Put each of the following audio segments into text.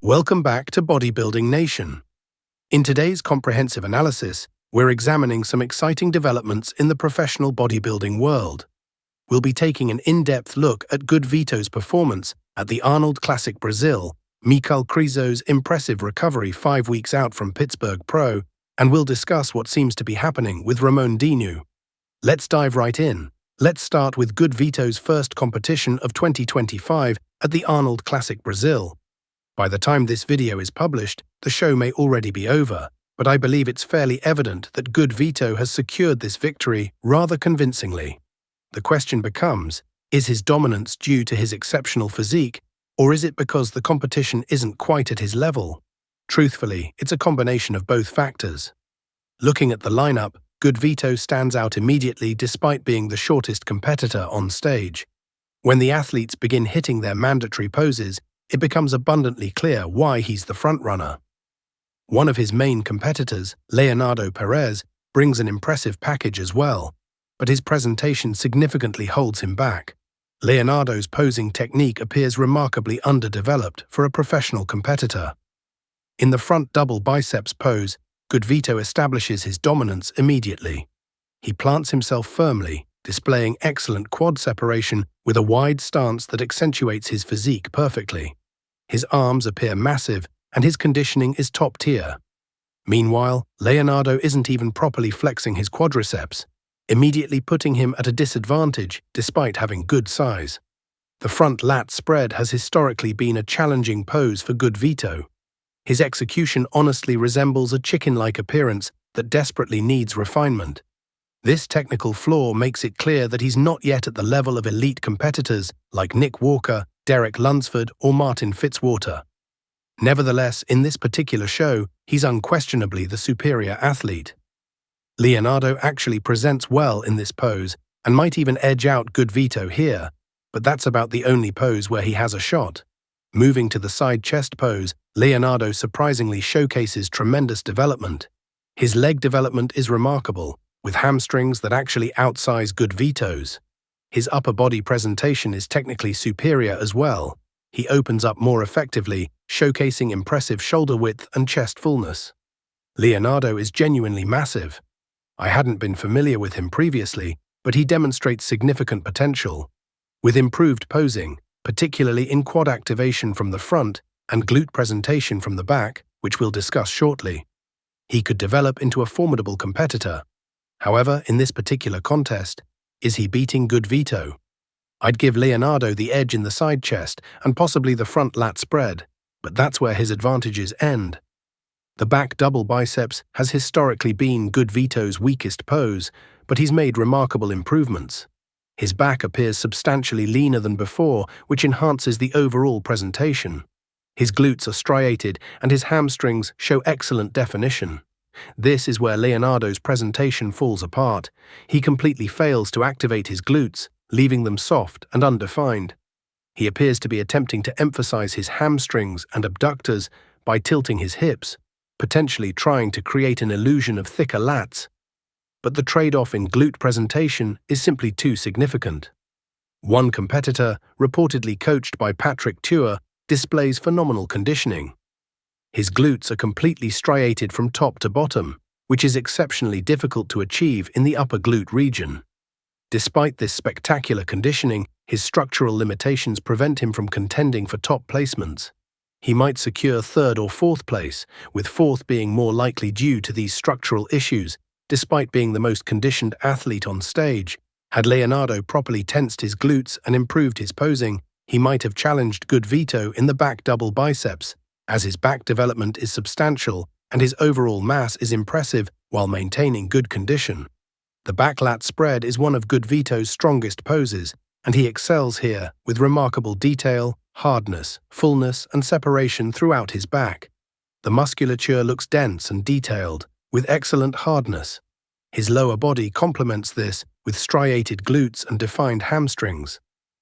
Welcome back to Bodybuilding Nation. In today's comprehensive analysis, we're examining some exciting developments in the professional bodybuilding world. We'll be taking an in-depth look at Vito's performance at the Arnold Classic Brazil, Michal Krizo's impressive recovery 5 weeks out from Pittsburgh Pro, and we'll discuss what seems to be happening with Ramon Dino. Let's dive right in. Let's start with Vito's first competition of 2025 at the Arnold Classic Brazil. By the time this video is published, the show may already be over, but I believe it's fairly evident that Vito has secured this victory rather convincingly. The question becomes, is his dominance due to his exceptional physique, or is it because the competition isn't quite at his level? Truthfully, it's a combination of both factors. Looking at the lineup, Vito stands out immediately despite being the shortest competitor on stage. When the athletes begin hitting their mandatory poses, it becomes abundantly clear why he's the frontrunner. One of his main competitors, Leonardo Perez, brings an impressive package as well, but his presentation significantly holds him back. Leonardo's posing technique appears remarkably underdeveloped for a professional competitor. In the front double biceps pose, Vito establishes his dominance immediately. He plants himself firmly, displaying excellent quad separation with a wide stance that accentuates his physique perfectly. His arms appear massive, and his conditioning is top tier. Meanwhile, Leonardo isn't even properly flexing his quadriceps, immediately putting him at a disadvantage despite having good size. The front lat spread has historically been a challenging pose for Vito. His execution honestly resembles a chicken-like appearance that desperately needs refinement. This technical flaw makes it clear that he's not yet at the level of elite competitors like Nick Walker, Derek Lunsford, or Martin Fitzwater. Nevertheless, in this particular show, he's unquestionably the superior athlete. Leonardo actually presents well in this pose and might even edge out Vito here, but that's about the only pose where he has a shot. Moving to the side chest pose, Leonardo surprisingly showcases tremendous development. His leg development is remarkable, with hamstrings that actually outsize Vito's. His upper body presentation is technically superior as well. He opens up more effectively, showcasing impressive shoulder width and chest fullness. Leonardo is genuinely massive. I hadn't been familiar with him previously, but he demonstrates significant potential. With improved posing, particularly in quad activation from the front and glute presentation from the back, which we'll discuss shortly, he could develop into a formidable competitor. However, in this particular contest, is he beating Vito? I'd give Leonardo the edge in the side chest and possibly the front lat spread, but that's where his advantages end. The back double biceps has historically been Vito's weakest pose, but he's made remarkable improvements. His back appears substantially leaner than before, which enhances the overall presentation. His glutes are striated and his hamstrings show excellent definition. This is where Leonardo's presentation falls apart. He completely fails to activate his glutes, leaving them soft and undefined. He appears to be attempting to emphasize his hamstrings and abductors by tilting his hips, potentially trying to create an illusion of thicker lats. But the trade-off in glute presentation is simply too significant. One competitor, reportedly coached by Patrick Tuer, displays phenomenal conditioning. His glutes are completely striated from top to bottom, which is exceptionally difficult to achieve in the upper glute region. Despite this spectacular conditioning, his structural limitations prevent him from contending for top placements. He might secure third or fourth place, with fourth being more likely due to these structural issues, despite being the most conditioned athlete on stage. Had Leonardo properly tensed his glutes and improved his posing, he might have challenged Vito in the back double biceps, as his back development is substantial and his overall mass is impressive while maintaining good condition. The back lat spread is one of Vito's strongest poses, and he excels here with remarkable detail, hardness, fullness, and separation throughout his back. The musculature looks dense and detailed, with excellent hardness. His lower body complements this with striated glutes and defined hamstrings.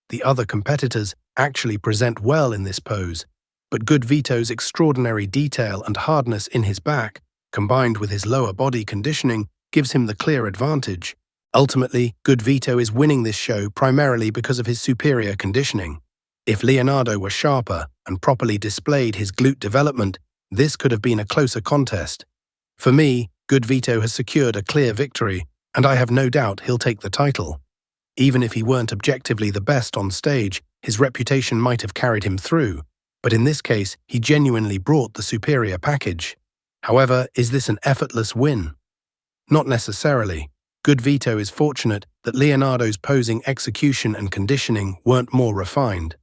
The other competitors actually present well in this pose, but Vito's extraordinary detail and hardness in his back, combined with his lower body conditioning, gives him the clear advantage. Ultimately, Vito is winning this show primarily because of his superior conditioning. If Leonardo were sharper and properly displayed his glute development, this could have been a closer contest. For me, Vito has secured a clear victory, and I have no doubt he'll take the title. Even if he weren't objectively the best on stage, his reputation might have carried him through, but in this case, he genuinely brought the superior package. However, is this an effortless win? Not necessarily. Vito is fortunate that Leonardo's posing execution and conditioning weren't more refined.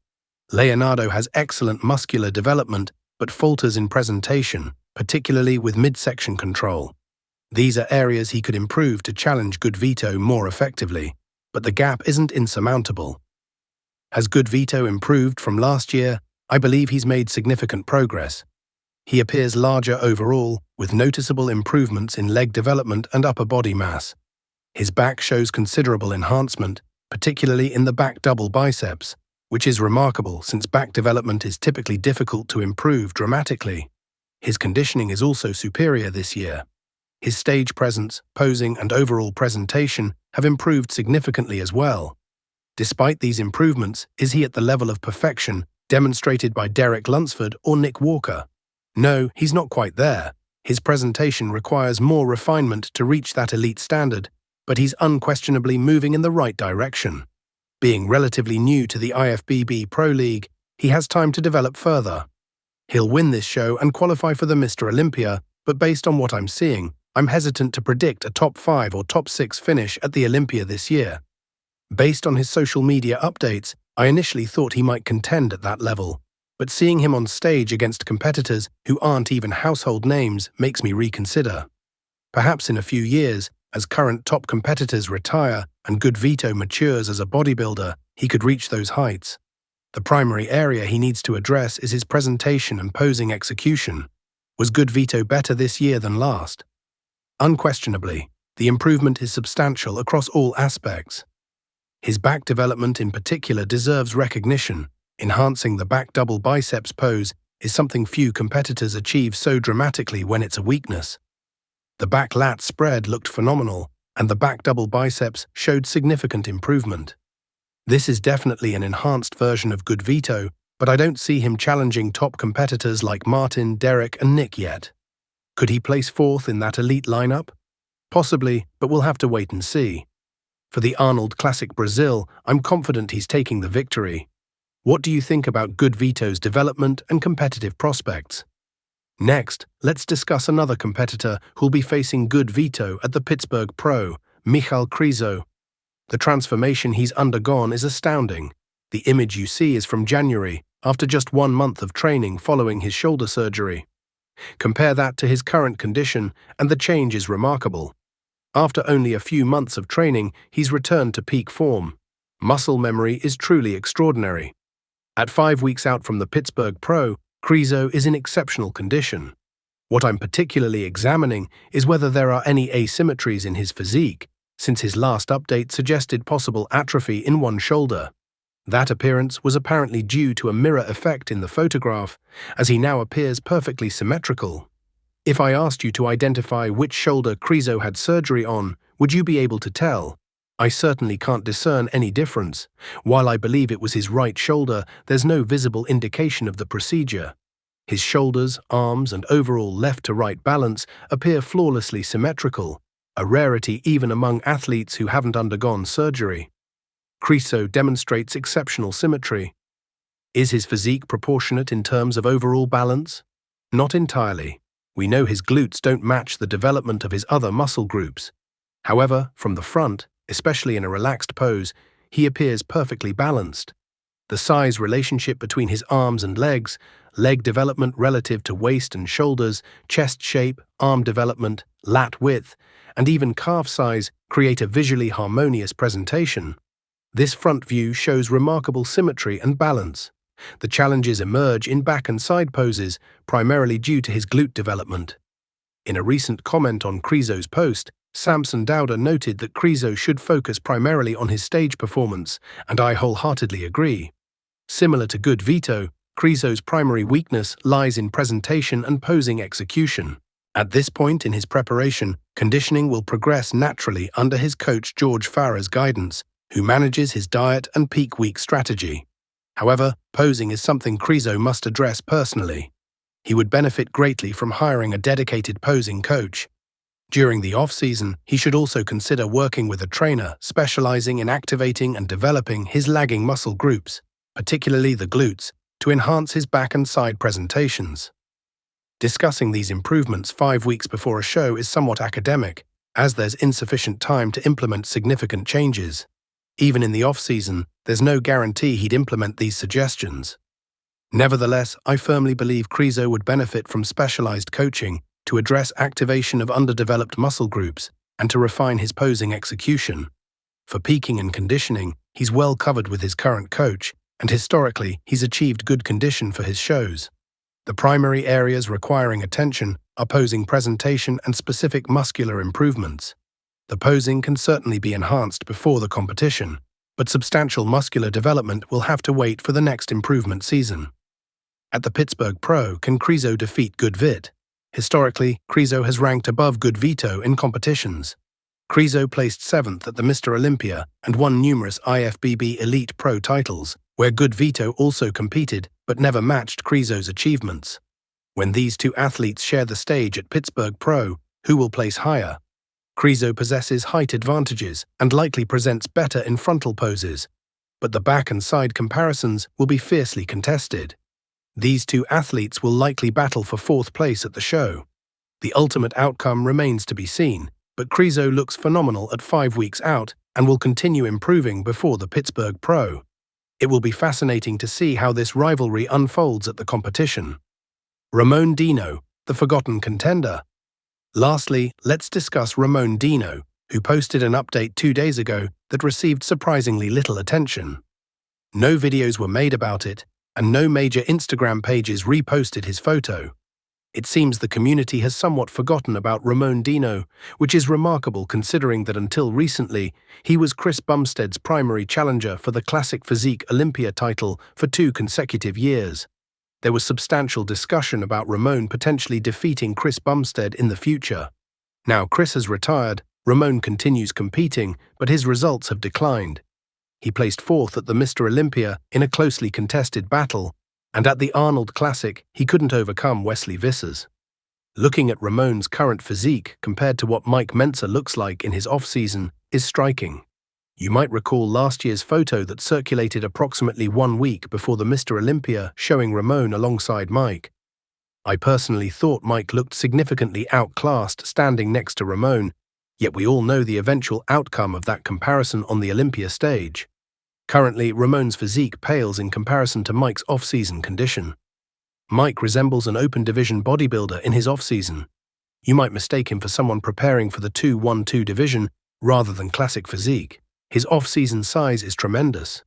Leonardo has excellent muscular development, but falters in presentation, particularly with midsection control. These are areas he could improve to challenge Vito more effectively, but the gap isn't insurmountable. Has Vito improved from last year? I believe he's made significant progress. He appears larger overall, with noticeable improvements in leg development and upper body mass. His back shows considerable enhancement, particularly in the back double biceps, which is remarkable since back development is typically difficult to improve dramatically. His conditioning is also superior this year. His stage presence, posing, and overall presentation have improved significantly as well. Despite these improvements, is he at the level of perfection demonstrated by Derek Lunsford or Nick Walker? No, he's not quite there. His presentation requires more refinement to reach that elite standard, but he's unquestionably moving in the right direction. Being relatively new to the IFBB Pro League, he has time to develop further. He'll win this show and qualify for the Mr. Olympia, but based on what I'm seeing, I'm hesitant to predict a top 5 or top 6 finish at the Olympia this year. Based on his social media updates, I initially thought he might contend at that level, but seeing him on stage against competitors who aren't even household names makes me reconsider. Perhaps in a few years, as current top competitors retire and Vito matures as a bodybuilder, he could reach those heights. The primary area he needs to address is his presentation and posing execution. Was Vito better this year than last? Unquestionably, the improvement is substantial across all aspects. His back development in particular deserves recognition. Enhancing the back double biceps pose is something few competitors achieve so dramatically when it's a weakness. The back lat spread looked phenomenal, and the back double biceps showed significant improvement. This is definitely an enhanced version of Vito, but I don't see him challenging top competitors like Martin, Derek, and Nick yet. Could he place 4th in that elite lineup? Possibly, but we'll have to wait and see. For the Arnold Classic Brazil, I'm confident he's taking the victory. What do you think about Vito's development and competitive prospects? Next, let's discuss another competitor who'll be facing Vito at the Pittsburgh Pro, Michal Krizo. The transformation he's undergone is astounding. The image you see is from January, after just 1 month of training following his shoulder surgery. Compare that to his current condition, and the change is remarkable. After only a few months of training, he's returned to peak form. Muscle memory is truly extraordinary. At 5 weeks out from the Pittsburgh Pro, Krezo is in exceptional condition. What I'm particularly examining is whether there are any asymmetries in his physique, since his last update suggested possible atrophy in one shoulder. That appearance was apparently due to a mirror effect in the photograph, as he now appears perfectly symmetrical. If I asked you to identify which shoulder Krezo had surgery on, would you be able to tell? I certainly can't discern any difference. While I believe it was his right shoulder, there's no visible indication of the procedure. His shoulders, arms, and overall left-to-right balance appear flawlessly symmetrical, a rarity even among athletes who haven't undergone surgery. Krezo demonstrates exceptional symmetry. Is his physique proportionate in terms of overall balance? Not entirely. We know his glutes don't match the development of his other muscle groups. However, from the front, especially in a relaxed pose, he appears perfectly balanced. The size relationship between his arms and legs, leg development relative to waist and shoulders, chest shape, arm development, lat width, and even calf size create a visually harmonious presentation. This front view shows remarkable symmetry and balance. The challenges emerge in back and side poses, primarily due to his glute development. In a recent comment on Krezo's post, Samson Dowder noted that Krezo should focus primarily on his stage performance, and I wholeheartedly agree. Similar to Vito, Krezo's primary weakness lies in presentation and posing execution. At this point in his preparation, conditioning will progress naturally under his coach George Farah's guidance, who manages his diet and peak week strategy. However, posing is something Krizo must address personally. He would benefit greatly from hiring a dedicated posing coach. During the off-season, he should also consider working with a trainer specializing in activating and developing his lagging muscle groups, particularly the glutes, to enhance his back and side presentations. Discussing these improvements 5 weeks before a show is somewhat academic, as there's insufficient time to implement significant changes. Even in the off-season, there's no guarantee he'd implement these suggestions. Nevertheless, I firmly believe Krizo would benefit from specialized coaching to address activation of underdeveloped muscle groups and to refine his posing execution. For peaking and conditioning, he's well covered with his current coach, and historically, he's achieved good condition for his shows. The primary areas requiring attention are posing presentation and specific muscular improvements. The posing can certainly be enhanced before the competition, but substantial muscular development will have to wait for the next improvement season. At the Pittsburgh Pro, can Krizo defeat Good Vit? Historically, Krizo has ranked above Good Vito in competitions. Krizo placed 7th at the Mr. Olympia and won numerous IFBB Elite Pro titles, where Good Vito also competed but never matched Krizo's achievements. When these two athletes share the stage at Pittsburgh Pro, who will place higher? Krizo possesses height advantages and likely presents better in frontal poses, but the back and side comparisons will be fiercely contested. These two athletes will likely battle for 4th place at the show. The ultimate outcome remains to be seen, but Krizo looks phenomenal at 5 weeks out and will continue improving before the Pittsburgh Pro. It will be fascinating to see how this rivalry unfolds at the competition. Ramon Dino, the forgotten contender. Lastly, let's discuss Ramon Dino, who posted an update 2 days ago that received surprisingly little attention. No videos were made about it, and no major Instagram pages reposted his photo. It seems the community has somewhat forgotten about Ramon Dino, which is remarkable considering that until recently, he was Chris Bumstead's primary challenger for the Classic Physique Olympia title for 2 consecutive years. There was substantial discussion about Ramon potentially defeating Chris Bumstead in the future. Now Chris has retired, Ramon continues competing, but his results have declined. He placed 4th at the Mr. Olympia in a closely contested battle, and at the Arnold Classic, he couldn't overcome Wesley Vissers. Looking at Ramon's current physique compared to what Mike Mentzer looks like in his off-season is striking. You might recall last year's photo that circulated approximately 1 week before the Mr. Olympia showing Ramon alongside Mike. I personally thought Mike looked significantly outclassed standing next to Ramon, yet we all know the eventual outcome of that comparison on the Olympia stage. Currently, Ramon's physique pales in comparison to Mike's off-season condition. Mike resembles an open division bodybuilder in his off-season. You might mistake him for someone preparing for the 2-1-2 division rather than classic physique. His off-season size is tremendous.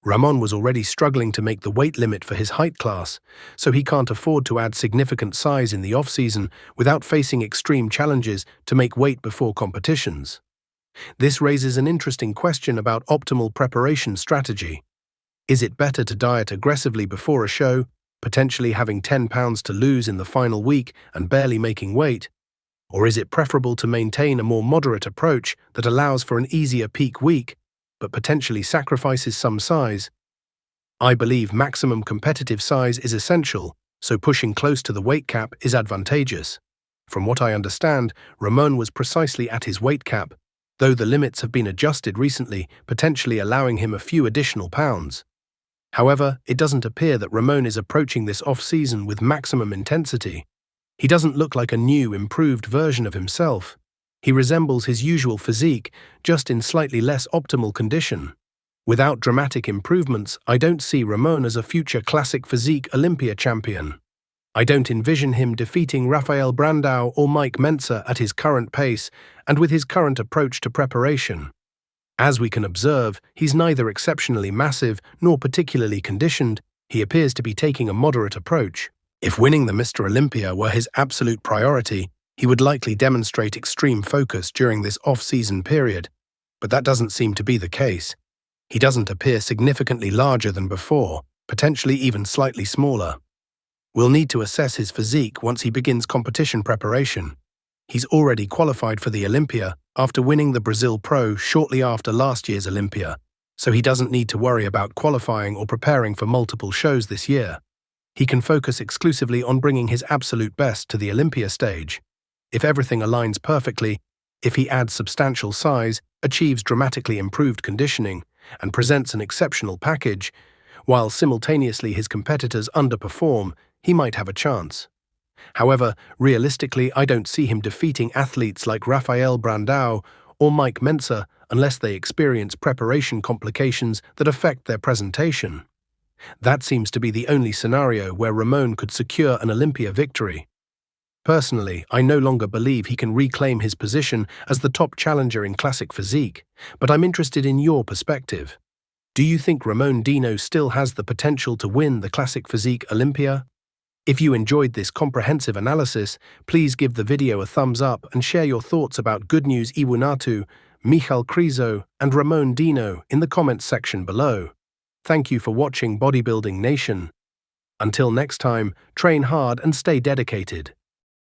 Ramon was already struggling to make the weight limit for his height class, so he can't afford to add significant size in the off-season without facing extreme challenges to make weight before competitions. This raises an interesting question about optimal preparation strategy. Is it better to diet aggressively before a show, potentially having 10 pounds to lose in the final week and barely making weight? Or is it preferable to maintain a more moderate approach that allows for an easier peak week, but potentially sacrifices some size? I believe maximum competitive size is essential, so pushing close to the weight cap is advantageous. From what I understand, Ramon was precisely at his weight cap, though the limits have been adjusted recently, potentially allowing him a few additional pounds. However, it doesn't appear that Ramon is approaching this off-season with maximum intensity. He doesn't look like a new, improved version of himself. He resembles his usual physique, just in slightly less optimal condition. Without dramatic improvements, I don't see Ramon as a future Classic Physique Olympia champion. I don't envision him defeating Rafael Brandao or Mike Mentzer at his current pace and with his current approach to preparation. As we can observe, he's neither exceptionally massive nor particularly conditioned. He appears to be taking a moderate approach. If winning the Mr. Olympia were his absolute priority, he would likely demonstrate extreme focus during this off-season period, but that doesn't seem to be the case. He doesn't appear significantly larger than before, potentially even slightly smaller. We'll need to assess his physique once he begins competition preparation. He's already qualified for the Olympia after winning the Brazil Pro shortly after last year's Olympia, so he doesn't need to worry about qualifying or preparing for multiple shows this year. He can focus exclusively on bringing his absolute best to the Olympia stage. If everything aligns perfectly, if he adds substantial size, achieves dramatically improved conditioning, and presents an exceptional package, while simultaneously his competitors underperform, he might have a chance. However, realistically, I don't see him defeating athletes like Rafael Brandao or Mike Mentzer unless they experience preparation complications that affect their presentation. That seems to be the only scenario where Ramon could secure an Olympia victory. Personally, I no longer believe he can reclaim his position as the top challenger in Classic Physique, but I'm interested in your perspective. Do you think Ramon Dino still has the potential to win the Classic Physique Olympia? If you enjoyed this comprehensive analysis, please give the video a thumbs up and share your thoughts about Goodnews Iwunatu, Michal Krizo, and Ramon Dino in the comments section below. Thank you for watching Bodybuilding Nation. Until next time, train hard and stay dedicated.